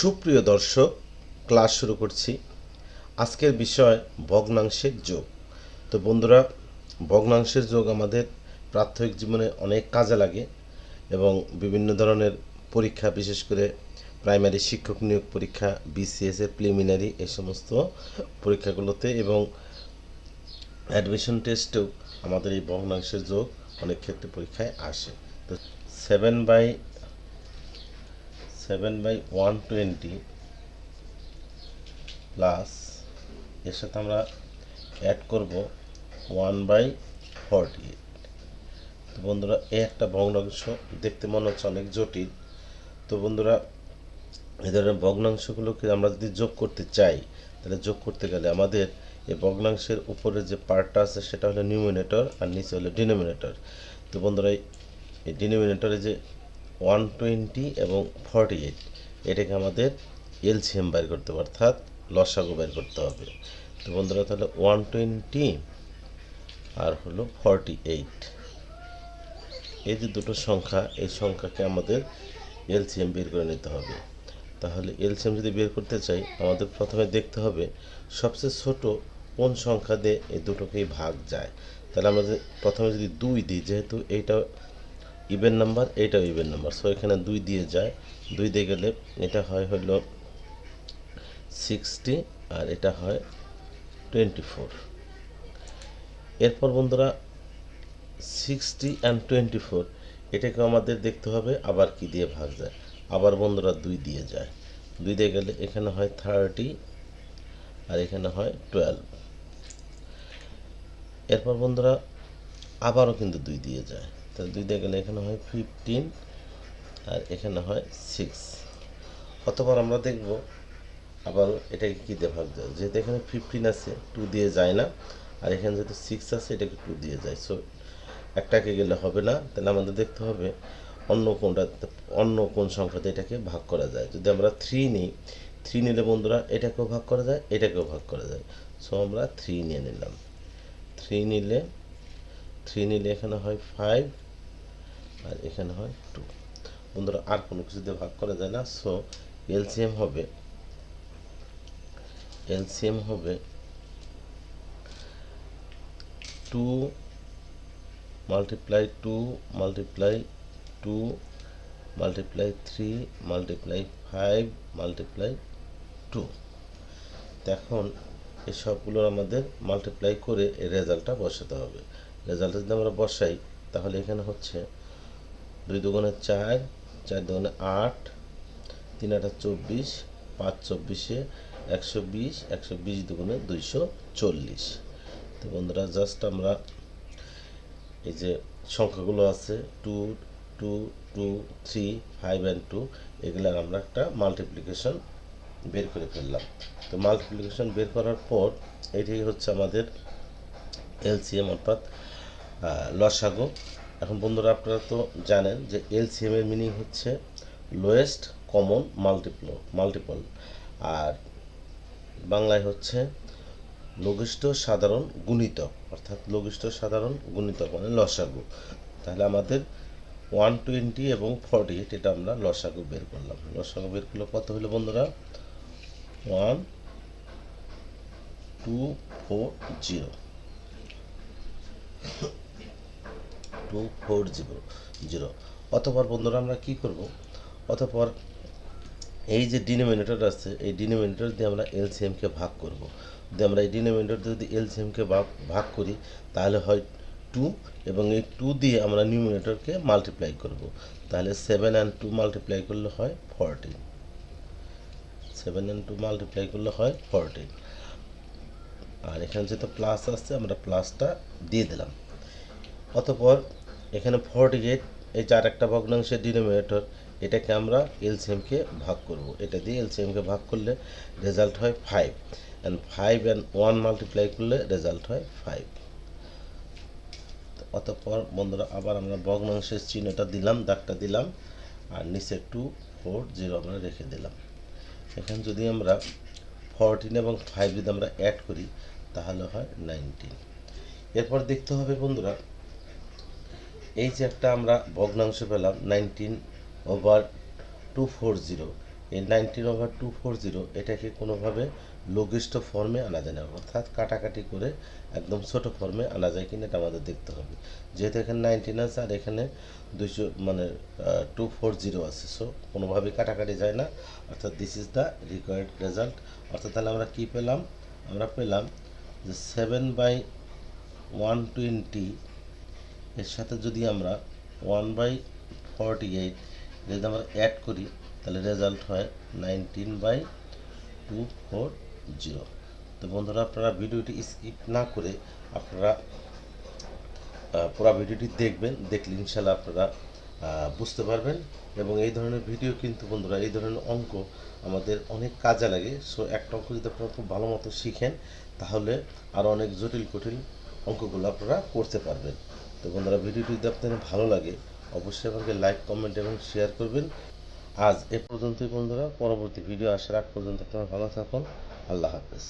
সুপ্রিয় দর্শক, ক্লাস শুরু করছি। আজকের বিষয় ভগ্নাংশের যোগ। তো বন্ধুরা, ভগ্নাংশের যোগ আমাদের প্রাথমিক জীবনে অনেক কাজে লাগে এবং বিভিন্ন ধরনের পরীক্ষা, বিশেষ করে প্রাইমারি শিক্ষক নিয়োগ পরীক্ষা, বিসিএস এর প্রিলিমিনারি, এই সমস্ত পরীক্ষাগুলোতে এবং অ্যাডমিশন টেস্টেও আমাদের এই ভগ্নাংশের যোগ অনেক ক্ষেত্রে পরীক্ষায় আসে। তো সেভেন বাই 120 প্লাস এর সাথে আমরা অ্যাড করব 1/48। তো বন্ধুরা, এই একটা ভগ্নাংশ দেখতে মনে হচ্ছে অনেক জটিল। তো বন্ধুরা, এই ধরনের ভগ্নাংশগুলোকে আমরা যদি যোগ করতে চাই, তাহলে যোগ করতে গেলে আমাদের এই ভগ্নাংশের উপরে যে পার্টটা আছে সেটা হলো নিউমিনেটর আর নিচে হলো ডিনোমিনেটর। তো বন্ধুরা, এই ডিনোমিনেটরে যে 120 এবং 48, এটাকে আমাদের এলসিএম বের করতে হবে, অর্থাৎ লসাগু বের করতে হবে। তো বন্ধুরা, তাহলে 120 আর হলো 48, এই যে দুটো সংখ্যা, এই সংখ্যাকে আমাদের এলসিএম বের করে নিতে হবে। তাহলে এলসিএম যদি বের করতে চাই, আমাদের প্রথমে দেখতে হবে সবচেয়ে ছোট কোন সংখ্যা দিয়ে এই দুটোকেই ভাগ যায়। তাহলে আমরা প্রথমে যদি 2 দিই, যেহেতু এইটা ইভেন নাম্বার, এইটাও ইভেন নাম্বার, সো এখানে 2 দিয়ে যায়। 2 দিয়ে গেলে এটা হলো 60 আর এটা হয় 24। এরপর বন্ধুরা, 60 and 24 এটাকে আমাদের দেখতে হবে আবার কি দিয়ে ভাগ যায়। আবার বন্ধুরা 2 দিয়ে যায়। 2 দিয়ে গেলে এখানে হয় 30 আর এখানে হয় 12। এরপর বন্ধুরা আবারও কিন্তু 2 দিয়ে যায়, তাহলে 2 দিয়ে গেলে এখানে হয় 15 আর এখানে হয় 6। অতঃপর আমরা দেখব আবার এটাকে কী দিয়ে ভাগ যায়। যেহেতু এখানে 15 আছে, 2 দিয়ে যায় না, আর এখানে যেহেতু 6 আছে, এটাকে 2 দিয়ে যায়। সো একটাকে গেলে হবে না, তাহলে আমাদের দেখতে হবে অন্য কোন সংখ্যাতে এটাকে ভাগ করা যায়। যদি আমরা 3 নিই, 3 নিলে বন্ধুরা এটাকেও ভাগ করা যায়, এটাকেও ভাগ করা যায়। সো আমরা 3 নিয়ে নিলাম। 3 নিলে এখানে হয় 5 আর এখানে হয় 2। বন্ধুরা, আর কোনো কিছু দিয়ে ভাগ করা যায় না। সো এলসিএম হবে 2 multiply 2 multiply 2 multiply 3 multiply 5 multiply 2। এখন এই সবগুলোর আমাদের মাল্টিপ্লাই করে এই রেজাল্টটা বসাতে হবে। রেজাল্টটা যদি আমরা বসাই, তাহলে এখানে হচ্ছে 2 দুগুণে 4, 4 দুগুণে 8, 3 8 24, 5 24 120, 120 দুগুণে 240। তো বন্ধুরা, জাস্ট আমরা এই যে সংখ্যাগুলো আছে 2 2 2 3 5 and 2, এগুলার আমরা একটা মাল্টিপ্লিকেশন বের করে ফেললাম। তো মাল্টিপ্লিকেশন বের করার পর এটাই হচ্ছে আমাদের এলসিএম, অর্থাৎ লসাগু। এখন বন্ধুরা, আপনারা তো জানেন যে এলসিএম এর মিনিং হচ্ছে লোয়েস্ট কমন মাল্টিপল, আর বাংলায় হচ্ছে লঘিষ্ঠ সাধারণ গুণিতক, অর্থাৎ লঘিষ্ঠ সাধারণ গুণিতক মানে লসাগু। তাহলে আমাদের 120 এবং 48 এটা আমরা লসাগু বের করলাম। লসাগু বের করলে কত হলো বন্ধুরা? 1240। অতঃপর বন্ধুরা আমরা কি করব? অতঃপর এই যে ডিনোমিনেটর আছে, এই ডিনোমিনেটর দিয়ে আমরা এলসিএমকে ভাগ করব। যদি আমরা এই ডিনোমিনেটর দিয়ে যদি এলসিএমকে ভাগ করি, তাহলে হয় 2, এবং এই 2 দিয়ে আমরা নিউমিনেটরকে মাল্টিপ্লাই করব। তাহলে 7 and 2 মাল্টিপ্লাই করলে হয় 14। 7 and 2 মাল্টিপ্লাই করলে হয় 14। আর এখানে যেহেতু প্লাস আসছে, আমরা প্লাসটা দিয়ে দিলাম। অতঃপর এখানে 48, এই যে আরেকটা ভগ্নাংশের ডিনোমিনেটর, এটাকে আমরা এলসিএমকে ভাগ করব। এটা দিয়ে এলসিএমকে ভাগ করলে রেজাল্ট হয় 5, অ্যান্ড 5 and 1 মাল্টিপ্লাই করলে রেজাল্ট হয় 5। অতঃপর বন্ধুরা আবার আমরা ভগ্নাংশের চিহ্নটা দিলাম, দাগটা দিলাম, আর নিচে 240 আমরা রেখে দিলাম। এখানে যদি আমরা 14 এবং 5 যদি আমরা অ্যাড করি, তাহলে হয় 19। এরপর দেখতে হবে বন্ধুরা, এই যে একটা আমরা ভগ্নাংশ পেলাম 19/240, এই 19/240 এটাকে কোনোভাবে লঘিষ্ঠ ফর্মে আনা যায় না, অর্থাৎ কাটাকাটি করে একদম ছোট ফর্মে আনা যায় কিনা এটা আমাদের দেখতে হবে। যেহেতু এখানে 19 আছে আর এখানে 200 মানে 240 আছে, সো কোনোভাবেই কাটাকাটি যায় না, অর্থাৎ this is the required result. অর্থাৎ তাহলে আমরা কি পেলাম? আমরা পেলাম যে 7/120 এর সাথে যদি আমরা 1/48 যদি আমরা অ্যাড করি তাহলে রেজাল্ট হয় 19/240। তো বন্ধুরা, আপনারা ভিডিওটি স্কিপ না করে আপনারা পুরো ভিডিওটি দেখবেন, দেখলে ইনশাল্লাহ আপনারা বুঝতে পারবেন। এবং এই ধরনের ভিডিও কিন্তু বন্ধুরা, এই ধরনের অঙ্ক আমাদের অনেক কাজে লাগে। সো একটা অঙ্ক যদি আপনারা খুব ভালো মতো শিখেন তাহলে আরও অনেক জটিল কঠিন অঙ্কগুলো আপনারা করতে পারবেন। তো বন্ধুরা, ভিডিওটি যদি আপনাদের ভালো লাগে অবশ্যই আমাকে লাইক, কমেন্ট এবং শেয়ার করবেন। আজ এ পর্যন্তই বন্ধুরা, পরবর্তী ভিডিও আসার আগ পর্যন্ত আপনারা ভালো থাকুন। আল্লাহ হাফেজ।